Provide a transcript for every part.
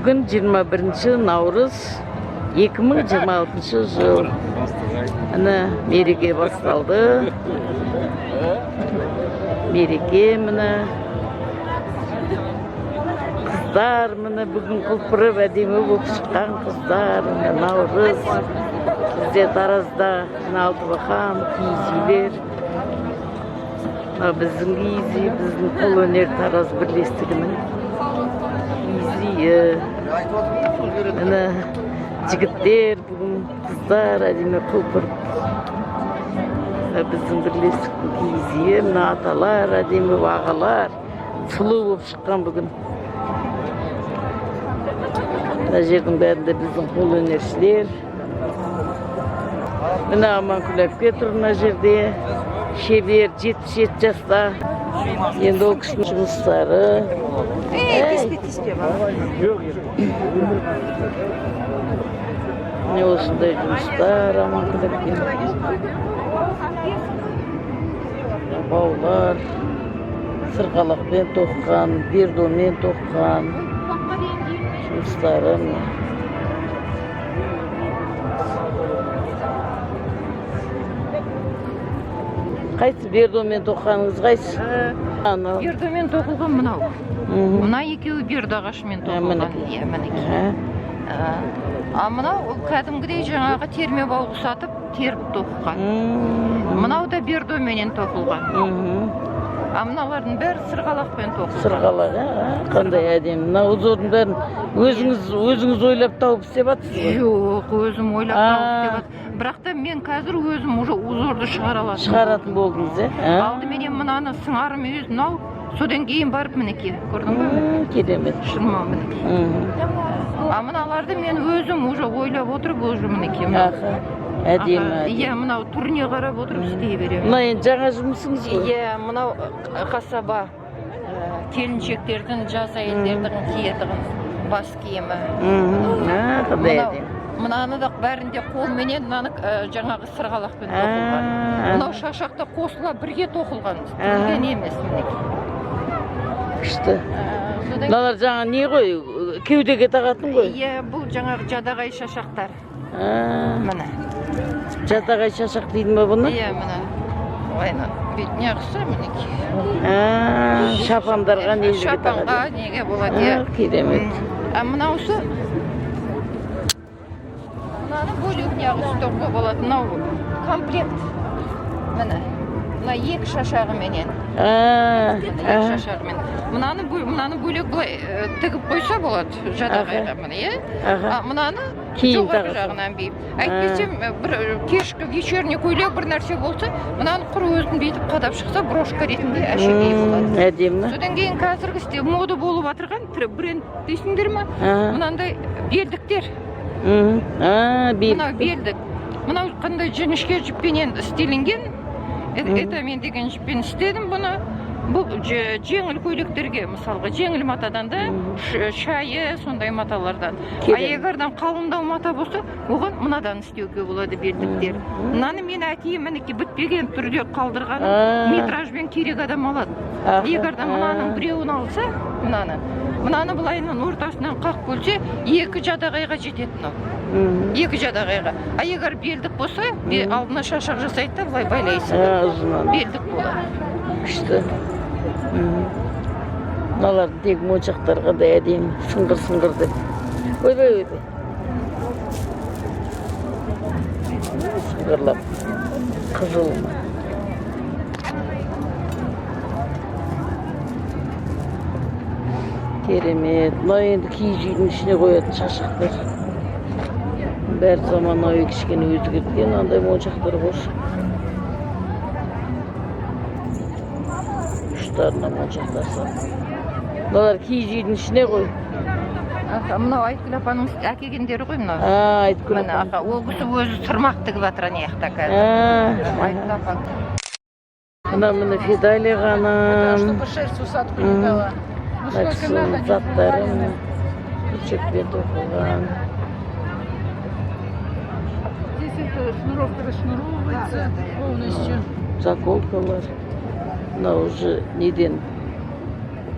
Бүгін 21 наурыз 2026 жыл. Міне мереке басталды. Мереке міне. Қыздар міне бүгін құлпырып әдемі болып шыққан қыздар. Наурыз. Бізде Таразда Алтыбақан киіз үйлер. Біздің киіз үй, біздің қолөнер Тараз бірлестігінің киіз үйі. Міне жігіттер, бүгін қыздар әдемі құлпырып. Біздің бірлестіктің киіз үйі, міне аталар, әдемі ағалар сұлу болып шыққан бүгін. Мына жердің бәрінде біздің қолөнершілер. Міне Аманкүл әпке тұр мына жерде. Шебер 77 жаста. Енді ол кісінің жұмыстары. Міне осындай жұмыстар Аманкүл әпке. Баулар сырғалақпен тоққан, бердомен тоққан жұмыстары. Қайсы бердомен тоққаныңыз қайсы? Бердомен тоқылған мынау. Мына екеуі берді ағашымен тоқылған. Мынау кәдімгідей жаңағы терме бауғы сатып теріп тоқылған. Мынау да бердоменен тоқылған. Мыналардың бәрі сырғалақпен тоқылған. Сырғалақ, қандай әдемі. Мына узордың бәрін өзіңіз ойлап тауып істеп жатсыз ба? Жоқ, өзім ойлап тауып істеп жатсыз. Бірақ та мен қазір өзім уже узорды шығара алатынмын. Шығаратын болдыңыз, Алдыменен мынаны сыңарым өз мынау, содан кейін барып мінеке, көрдің бе? Керемет. Шырма мінеке. Мыналарды мен өзім уже ойлап отырып, уже мінеке. Әдемі. Иә, мынау түріне қарап отырып істей беремін. Мына енді жаңа жұмысыңыз ғой? Иә, мынау қасаба келіншектердің, жас әйелдердің киетігін бас киімі. Қандай әдемі. Мынаны да бәрінде қолменен, мынаны жаңағы сырғалақпен тоқылған. Мынау шашақта қосыла бірге тоқылған. Түрген емес мінеке. Күшті. Мыналар жаңа не ғой? Кеудеге тағатын ғой? Иә, бұл жаңағы жадағай шашақтар. Міне. Жадағай шашақ дейді ме бұны? Иә, міне. Ойна. Бетіне ақса мінеке. Шапандарға неге тағады? Шапанға неге болады, иә. Керемет. Мынаусы мынаны бөлігіне ұстауға болады. Мынау комплект. Міне. Мына екі шашағы менен. Мынаны бөлек былай тігіп қойса болады жадағайға міне, е? Мынаны жоғарғы жағынан бейіп. Әйтпесем, бір кешкі вечерний көйлек бір нәрсе болса, мынаны құр өзін бейтіп қадап шықса, брошка ретінде әшекей болады. Әдемі. Содан кейін қазіргі істе мода болып атырған бренд дейсіңдер ма? Мынандай белдіктер. Мынау белдік. Мынау қандай жіңішке жіппенен істелінген. Это мен деген жіппен істедім бұны. Бұл жеңіл көйлектерге, мысалға, жеңіл матадан да, шайы, сондай маталардан. Егерден қалыңдау мата болса, оған мынадан істеуге болады белдіктер. Мынаны мен әкейім мінеке бітпеген түрде қалдырғаным, метражбен керек адам алады. Егерден мынаның біреуін алса, мынаны бұлайынан ортасынан қақ бөлсе, екі жадағайға жететін ол. Екі жадағайға. Егер белдік болса, алдына шашақ жасайды да, бұлай байлайсың. Белдік болады. Күшті. Мыналардың тек моншақтарға да әдемі, сыңғыр деп. Ойбай. Сыңғырлап. Қызыл. Керемет. Мына енді киіз үйдің ішіне қоятын шашақтар. Бәр заманауи кішкене өзгерткен, андай моншақтар болса. Ұштарына моншақтар салып. Мыналар киіз үйдің ішіне қой. Мынау Айткүл апаның әкелгендері ғой мынау. Айткүл апа. Ол кісі өзі тұрмақ тігіп жатыр аяқта қазір. Айткүл апа. Мына Фидалия ханым. Заттары көшекпен тоқылған. Шнуровка расшнуровывается полностью. Заколкалар. Мына уже неден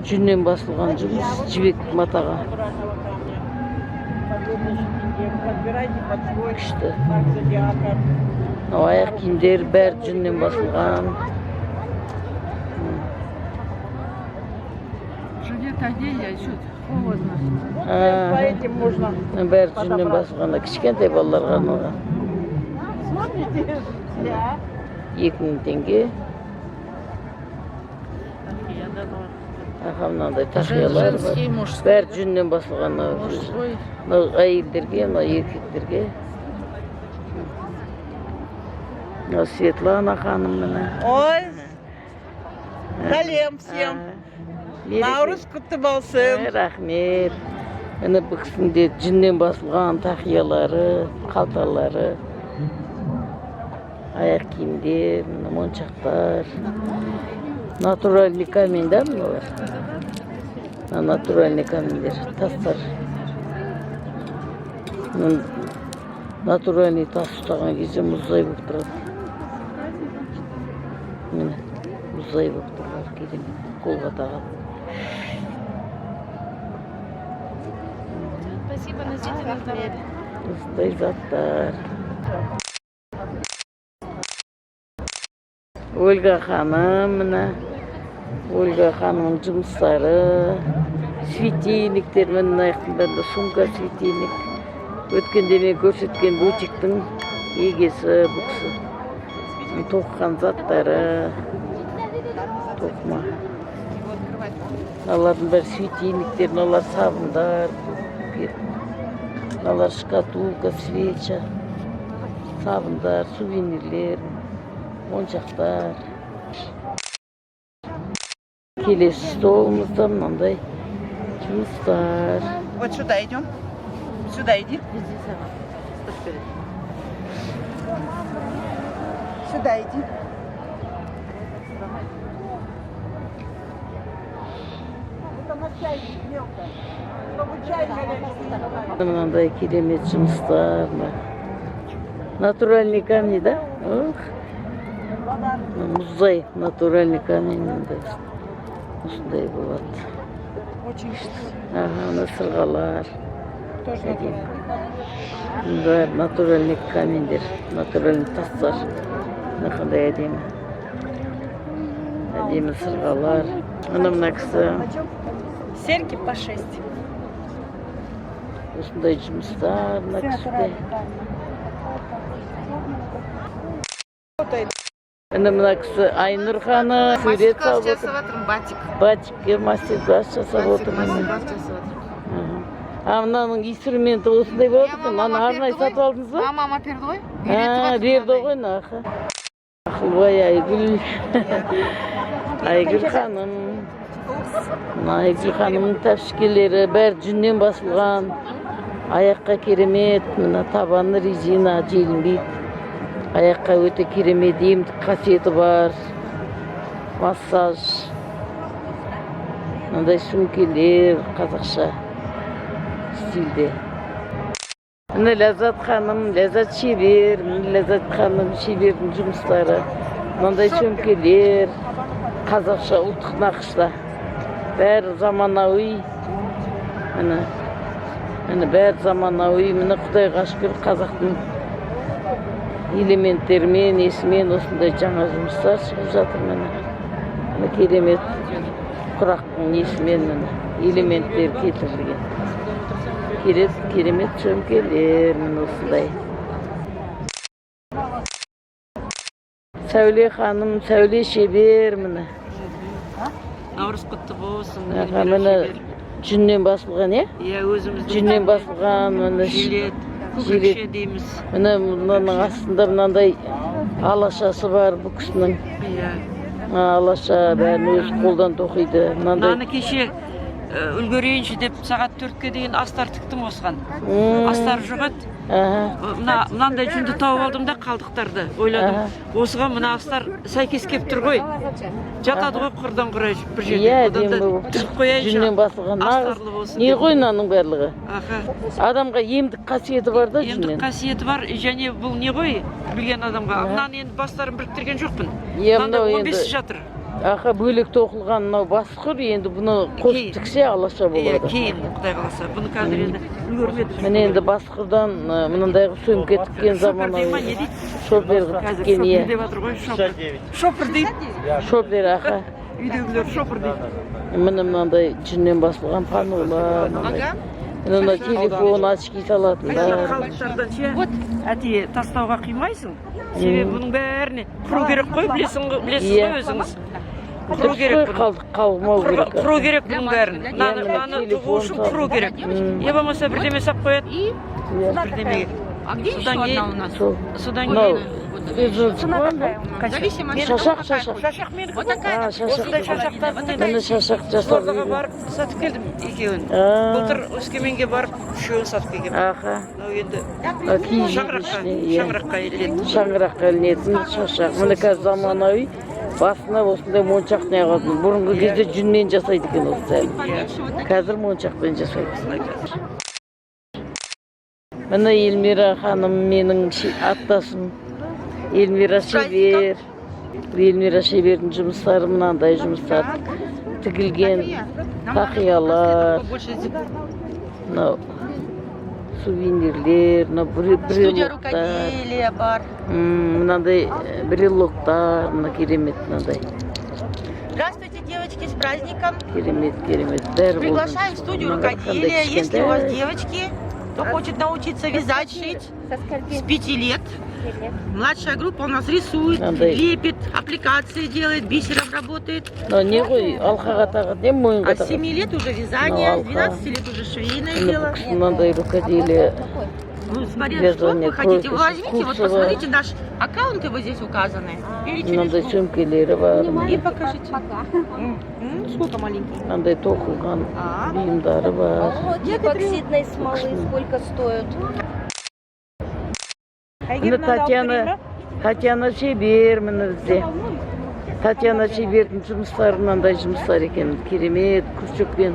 жүннен басылған жұмыс жібек матаға. күшті. Аяқ киімдер бәрі жүннен басылған. Жилет одели, а что холодно. Бәрі жүннен басылған. Кішкентай балаларға арналған. 2000 теңге. Мынандай тақиялар бар. Бәрі жүннен басылған. Әйелдерге, еркектерге. Светлана ханым міне. Ой, сәлем всем. Наурыз құтты болсын. Рахмет. Міне бұл кісінде жүннен басылған тақиялары, қалталары, аяқ киімдер, моншақтар. Натуральный камень, да, мыналар? Натуральный камендер, тастар. Натуральный тас ұстаған кезде мұздай болып тұрады. Міне, мұздай болып тұрады, керемет, қолға тағады. Спасибо, носите на здоровье. Мұздай заттар. Ольга ханым, міне. Ольга ханымның жұмыстары. Светильниктер, мен аяқтарында сумка светильник. Өткенде мен көрсеткен бутиктің егесі бұл кісі. Тоққан заттары. Тоқма. Алардың бәрі светильниктер, алар сабындар. Алар шкатулка, свеча. Сабындар, сувенирлер, моншақтар. Келесі столымызда мынандай жұмыстар. Вот сюда идем. Сюда иди. Сюда иди. Мынандай керемет жұмыстар. Натуральный камень, да? Мұздай натуральный камень. Осындай болады. Мына сырғалар. Натуральный камендер, натуральный тастар. Қандай әдемі. Әдемі сырғалар. Мына кісі. Серьги по 6. Осындай жұмыстар мына кісіде. Мына кісі Айнұр ханым сурет салып отыр. Батикке мастер-класс жасап отыр. Мынаның инструменті осындай болады екен. Мына арнайы сатып алдыңыз ба? Мама берді ғой. Берді ғой нақы. Ақылбай Айгүл. Айгүл ханым. Айгүл ханымның тәпішкелері бәрі жүннен басылған. Аяққа керемет. Мына табаны резина, желінбейді. Аяққа өте керемет емдік қасиеті бар. Массаж. Мынандай сөмкелер қазақша стильде. Міне Ләззат ханым, Ләззат шебер, Ләззат ханым шебердің жұмыстары. Мынандай сөмкелер қазақша ұлттық нақышта. Бәрі заманауи. Міне бәрі заманауи. Міне Құдайға шүкір қазақтың элементтермен, есімен осындай жаңа жұмыстар шығып жатыр. Міне керемет құрақтың есімен элементтер кетірілген. Керемет сөмкелер осындай. Сәуле ханым, Сәуле шебер міне. Наурыз құтты болсын. Міне жүннен басылған, е? Иә, өзіміздің жүннен басылған, міне жилет, көкше дейміз. Міне мынаның астында мынандай алашасы бар бұл кісінің. Иә. Алаша бәрін өз қолдан тоқиды. Мынаны кеше үлгерейінші деп сағат 4-ке дейін астар тіктім осыған. Астар жұғат. Мынандай жүнді тауып алдым да қалдықтарды ойладым. Осыған мына астар сәйкес кеп тұр ғой. Жатады ғой құрдан құрай бір жерде. Одан да түріп қояйыншы. Жүннен басылған. Астарлы болсын. Не ғой мынаның барлығы? Адамға емдік қасиеті бар да жүннен. Емдік қасиеті бар, және бұл не ғой білген адамға. Мынаны енді бастарын біріктірген жоқпын. Мынанда 15 жатыр. Аха бөлек тоқылған мынау басқыр, енді бұны қосып тіксе алаша болады. Кейін Құдай қаласа. Бұны қазір енді үлгермедік. Міне енді басқырдан мынандай сөмке тіккен заманауи шопер тіккен Шопыр деп жатыр ғой, шопыр дейді. Шопер аха. Үйдегілер шопыр дейді. Міне мынандай жүннен басылған панулар. Мына телефон очки салатындар. Қалдықтардан ше, әтие тастауға қимайсың. Себебі бұның бәріне құру керек қой, білесіз ғой өзіңіз. Құру керек бұны. Қалмау керек. Құру керек бұның бәрін. Наны тұғу үшін құру керек. Е болмаса бірдеме сап қояды. Бірдемеге. Содан кейін. Шашақ. Шашақ мені осындай шашақтарды Мені шашақ жасап. Қызылордаға барып сатып келдім екеуін. Былтыр Өскеменге барып үшеуін сатып келгем. Аха. Енді Шаңыраққа ілінетін. Шаңыраққа ілінетін шашақ. Міне қазір заманауи. Басына осындай моншақ неғатын. Бұрынғы кезде жүнмен жасайды екен осы. Қазір моншақпен жасайды. Міне Эльмира ханым менің аттасым. Эльмира Шебер. Эльмира Шебердің жұмыстары мынандай жұмыстар. Тігілген тақиялар. Сувенирлер, Студия бар. Мынандай брелоктар, мына керемет мынандай. Здравствуйте, девочки, с праздником. Керемет. Приглашаем в студию рукоделия. Если у вас девочки, кто хочет научиться вязать, шить с 5 лет. Младшая группа у нас рисует, лепит, аппликации делает, бисером работает. Не ғой, алқаға тағады, не мойынға А с 7 лет уже вязание, с 12 лет уже швейное дело. Мынандай рукоделие. Ну, смотря что вы хотите, вы возьмите, вот посмотрите наш аккаунт, его здесь указаны. Мынандай сөмкелері бар. И покажите. Сколько маленький? Мынандай тоқылған бұйымдары бар. Эпоксидной смолы сколько стоит? Міне Татьяна Шебер міне бізде. Татьяна Шебердің жұмыстары мынандай жұмыстар екен. Керемет, күршекпен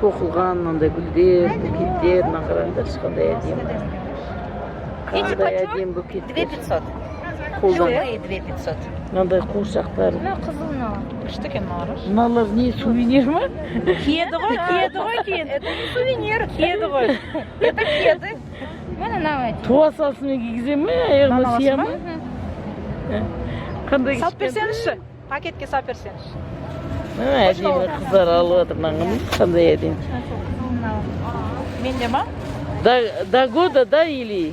тоқылған мынандай гүлдер, букеттер, мына қараңдар ешқандай әдемі. Қандай әдемі букеттер. 2500. Қолдан. Любые 2500. Мынандай қуыршақтар. Қызыл мынау. Что екен мыналар? Мыналар не, сувенир ма? Кеді ғой кейін. Это не сувенир. Кеді ғой. Это кеды. Міне мынау. Туа салсымен кигізе ме, аяғына сия ма? Қандай Сап берсеңізші. Пакетке сап берсеңізші. Әдемі қыздар алып жатыр мынаны. Қандай әдемі. Менде ма? До года, да, или?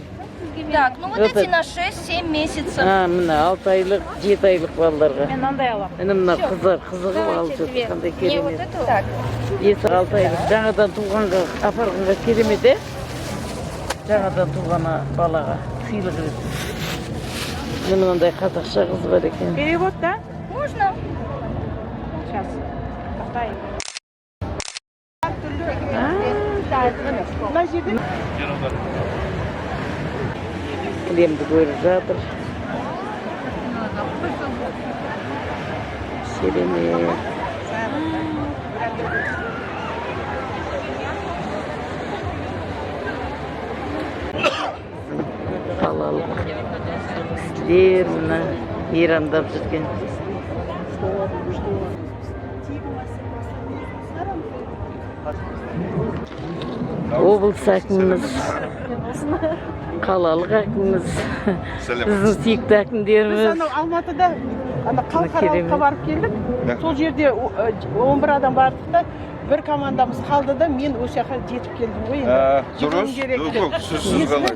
Так, ну вот эти на 6-7 месяцев. Мына 6 айлық, 7 айлық балаларға. Мен андай алам. Міне мына қыздар қызығып алып жатыр. Қандай Не, вот керемет. это так. Есі 6 айлық. Жаңадан туғанға апарғанға керемет, е? Жаңадан туғана балаға сыйлық ретінде. Міне мынандай қазақша қыз бар екен. Перевод, да? Можно? Сейчас. Повторим. Кілемді көріп жатыр. Керемет. Қалалық сіздер мына мейрамдап жүрген. Облыс әкіміміз, қалалық әкіміміз, біздің сүйікті әкімдеріміз. Біз Алматыда халықаралыққа барып келдік. Сол жерде 11 адам бардық та, бір командамыз қалды да, мен осы жаққа жетіп келдім ғой енді. Дұрыс, сөзсіз қалай.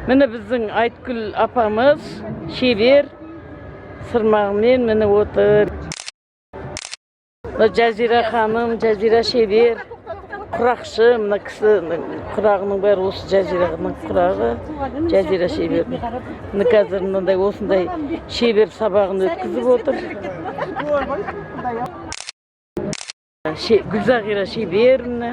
Міне біздің Айтгүл апамыз, Шебер, сырмағымен міне отыр. Жазира ханым, Жазира Шебер, құрақшы, мына кісі құрағының бәрі осы Жазираның құрағы, Жазира Шебер. Міне қазір мынандай осындай Шебер сабағын өткізіп отыр. Гүлзағира Шебер, міне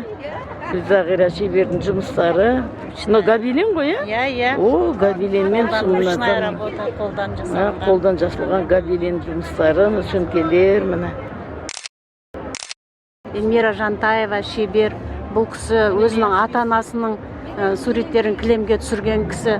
Гүлзағира Шебердің жұмыстары. Шыны гобелен ғой, е? Иә. О, гобеленмен Қолдан қолдан жасалған гобелен жұмыстары, сөмкелер, міне. Эльмира Жантаева Шебер. Бұл кісі өзінің ата-анасының суреттерін кілемге түсірген кісі.